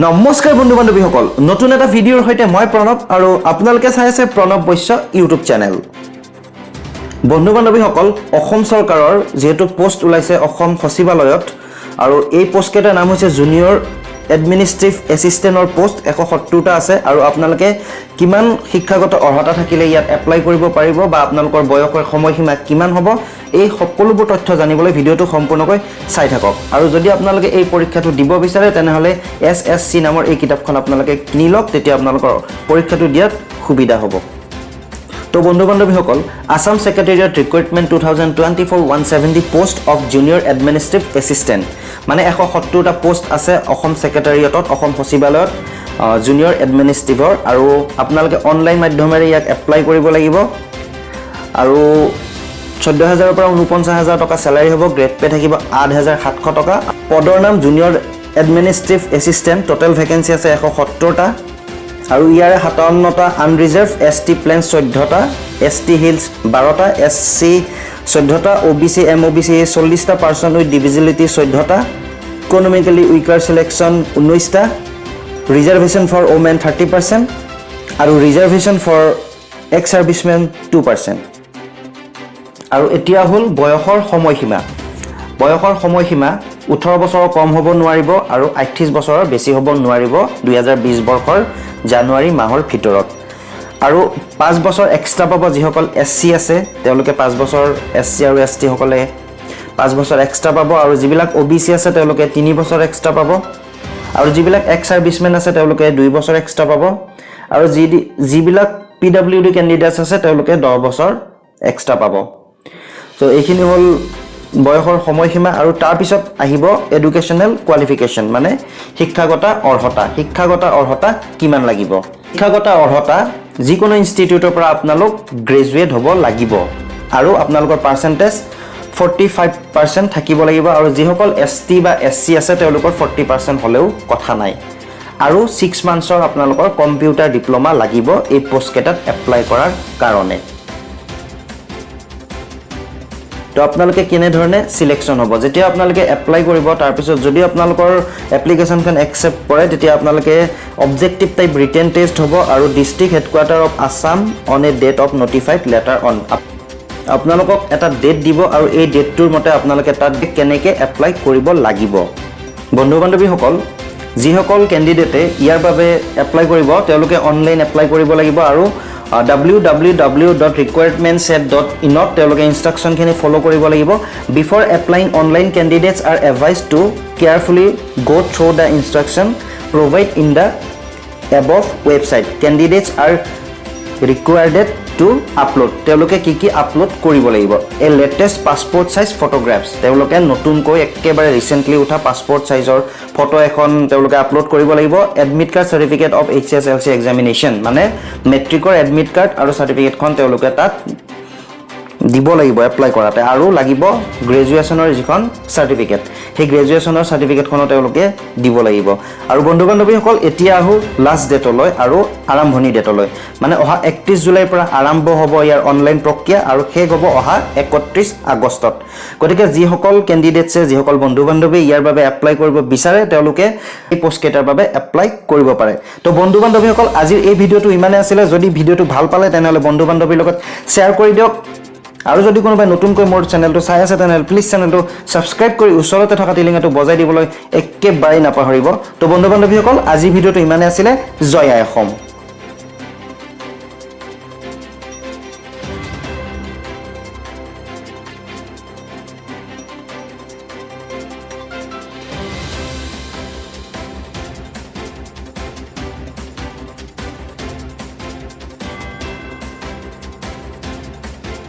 নমস্কাৰ বন্ধু বান্ধৱীসকল নতুন এটা ভিডিঅ'ৰ সৈতে মই প্ৰণৱ আৰু আপোনালোকে চাই আছে প্ৰণৱ বৈশ্য ইউটিউব চেনেল বন্ধু বান্ধৱীসকল অসম চৰকাৰৰ যেহেতু পোষ্ট ওলাইছে অসম সচিবালয়ত আৰু এই পোষ্ট কেইটাৰ নাম হৈছে জুনিয়ৰ এডমিনিষ্ট্ৰেটিভ এছিষ্টেণ্টৰ পোষ্ট 170টা আছে আৰু আপোনালোকে কিমান শিক্ষাগত অৰ্হতা থাকিলে ইয়াত এপ্লাই কৰিব পাৰিব বা আপোনালোকৰ বয়সৰ সময়সীমা কিমান হ'ব এই সকলোবোৰ তথ্য জানিবলৈ ভিডিঅ'টো সম্পূৰ্ণকৈ চাই থাকক আৰু যদি আপোনালোকে এই পৰীক্ষাটো দিব বিচাৰে তেনেহলে এছএছসি নামৰ এই কিতাপখন আপোনালোকে কিনি লওক তেতিয়া আপোনালোকৰ পৰীক্ষাটো দিয়াত সুবিধা হ'ব তো বন্ধু বান্ধৱীসকল Assam secretariat recruitment 2024 170 post of junior administrative assistant মানে 170টা পোষ্ট আছে অসম সেক্ৰেটাৰিয়েটত অসম সচিবালয়ত জুনিয়ৰ এডমিনিষ্ট্ৰেটিভৰ আৰু আপোনালোকে অনলাইন মাধ্যমেৰে ইয়াক এপ্লাই কৰিব লাগিব আৰু 14000 ৰ পৰা 49000 টকা স্যালাৰি হ'ব গ্ৰেড পে থাকিব 8700 টকা পদৰ নাম junior administrative assistant total vacancy আছে 170টা আৰু ইয়াৰে 57টা আনৰিজাৰ্ভ এছটি প্লেন 14টা এছটি হিলছ 12টা এছসি 14টা ওবিসি এমওবিসি 40টা পাৰ্সন উইথ ডিভিজিবিলিটি 14টা ইকোনমিক্যালি উইকাৰ সিলেকশন 19টা ৰিজাৰ্ভেশন ফৰ ওমেন 30% আৰু ৰিজাৰ্ভেশন ফৰ এক্স সাৰ্ভিসমেন 2% আৰু এতিয়া হল বয়সৰ সময়সীমা 18 বছৰৰ কম হ'ব নোৱাৰিব আৰু 38 বছৰৰ বেছি হ'ব নোৱাৰিব 2020 বৰ্ষৰ জানুৱাৰী মাহৰ ভিতৰত আৰু 5 বছৰ এক্সট্ৰা পাব যিসকল এসসি আছে তেওঁলোকে 5 বছৰ এসসি আৰু এসটি সকলে 5 বছৰ এক্সট্ৰা পাব আৰু যিবিলাক ওবিসি আছে তেওঁলোকে 3 বছৰ এক্সট্ৰা পাব আৰু যিবিলাক এক্স সাৰ্ভিসমেন আছে তেওঁলোকে 2 বছৰ এক্সট্ৰা পাব আৰু যিবিলাক পিডব্লিউডি ক্যান্ডিডেটস আছে তেওঁলোকে 10 বছৰ এক্সট্ৰা পাব তো এইখিনি হল বয়সৰ সময়সীমা আৰু তাৰ পিছত আহিব এডুকেশনাল কোৱালিফিকেশন মানে শিক্ষাগত অৰ্হতা কিমান লাগিব শিক্ষাগত অৰ্হতা যিকোনো ইনষ্টিটিউটৰ পৰা আপোনালোক গ্ৰেজুৱেট হ'ব লাগিব আৰু আপোনালোকৰ পাৰ্চেন্টেজ 45% থাকিব লাগিব আৰু যিসকল এসটি বা এসসি আছে তেওঁলোকৰ 40% হলেও কথা নাই আৰু 6 মান্থছৰ আপোনালোকৰ কম্পিউটাৰ ডিপ্লোমা লাগিব এই পোষ্ট কেটাত এপ্লাই কৰাৰ কাৰণে তো আপোনালোকে কেনে ধৰণে সিলেকশন হ'ব যেতিয়া আপোনালোকে এপ্লাই কৰিব তাৰ পিছত যদি আপোনালোকৰ এপ্লিকেশনখন একসেপ্ট কৰে তেতিয়া আপোনালোকে অবজেক্টিভ টাইপ ৰিটেন টেষ্ট হ'ব আৰু district headquarter of Assam on a date of notified letter on আপোনালোকক এটা ডেট দিব আৰু এই ডেটটোৰ মতে আপোনালোকে তাত কেনেকৈ এপ্লাই কৰিব লাগিব বন্ধু বান্ধৱীসকল যিসকল ক্যান্ডিডেটে ইয়াৰ বাবে এপ্লাই কৰিব তেওঁলোকে অনলাইন এপ্লাই কৰিব লাগিব আৰু www.requirements.in ত তেওঁলোকে ইনস্ট্ৰাকশন খিনি ফলো কৰিব লাগিব before applying online candidates are advised to carefully go through the instruction provide in the above website candidates are required to upload তেওঁলোকে কি আপলোড কৰিব লাগিব এ লেটেষ্ট পাসপোৰ্ট সাইজ ফটোগ্ৰাফছ তেওঁলোকে নতুনকৈ একেবাৰে ৰিসেন্টলি উঠা পাসপোৰ্ট সাইজৰ ফটো এখন তেওঁলোকে আপলোড কৰিব লাগিব admit card certificate of HSLC examination মানে মেট্ৰিকৰ এডমিট কাৰ্ড আৰু সাৰ্টিফিকেটখন তেওঁলোকে তাত দিব লাগিব এপ্লাই কৰাতে আৰু লাগিব গ্ৰেজুৱেচনৰ যিখন সাৰ্টিফিকেট সেই গ্ৰেজুৱেচনৰ সাৰ্টিফিকেটখনো তেওঁলোকে দিব লাগিব আৰু বন্ধু বান্ধৱীসকল এতিয়া আহো লাষ্ট ডেটলৈ আৰু আৰম্ভণি ডেটলৈ মানে অহা 31 জুলাইৰ পৰা আৰম্ভ হ'ব ইয়াৰ অনলাইন প্ৰক্ৰিয়া আৰু শেষ হ'ব অহা 31 আগষ্টত গতিকে যিসকল ক্যান্ডিডেটছে যিসকল বন্ধু বান্ধৱী ইয়াৰ বাবে এপ্লাই কৰিব বিচাৰে তেওঁলোকে এই পোষ্ট কেটাৰ বাবে এপ্লাই কৰিব পাৰে তো বন্ধু বান্ধৱীসকল আজিৰ এই ভিডিঅটো ইমানে আছিল যদি ভিডিঅটো ভাল পালে তেনেহলে বন্ধু বান্ধৱীৰ লগত শেয়াৰ কৰি দিয়ক আৰু যদি কোনোবাই নতুনকৈ মোৰ চেনেলটো চাই আছে তেনেহলে প্লিজ চেনেলটো সাবস্ক্ৰাইব কৰি ওচৰতে থকা টিলিংটো বজাই দিবলৈ একেবাৰে নাপাহৰিব তো বন্ধু বান্ধৱীসকল আজি ভিডিঅটো ইমানে আছিল জয় আই অসম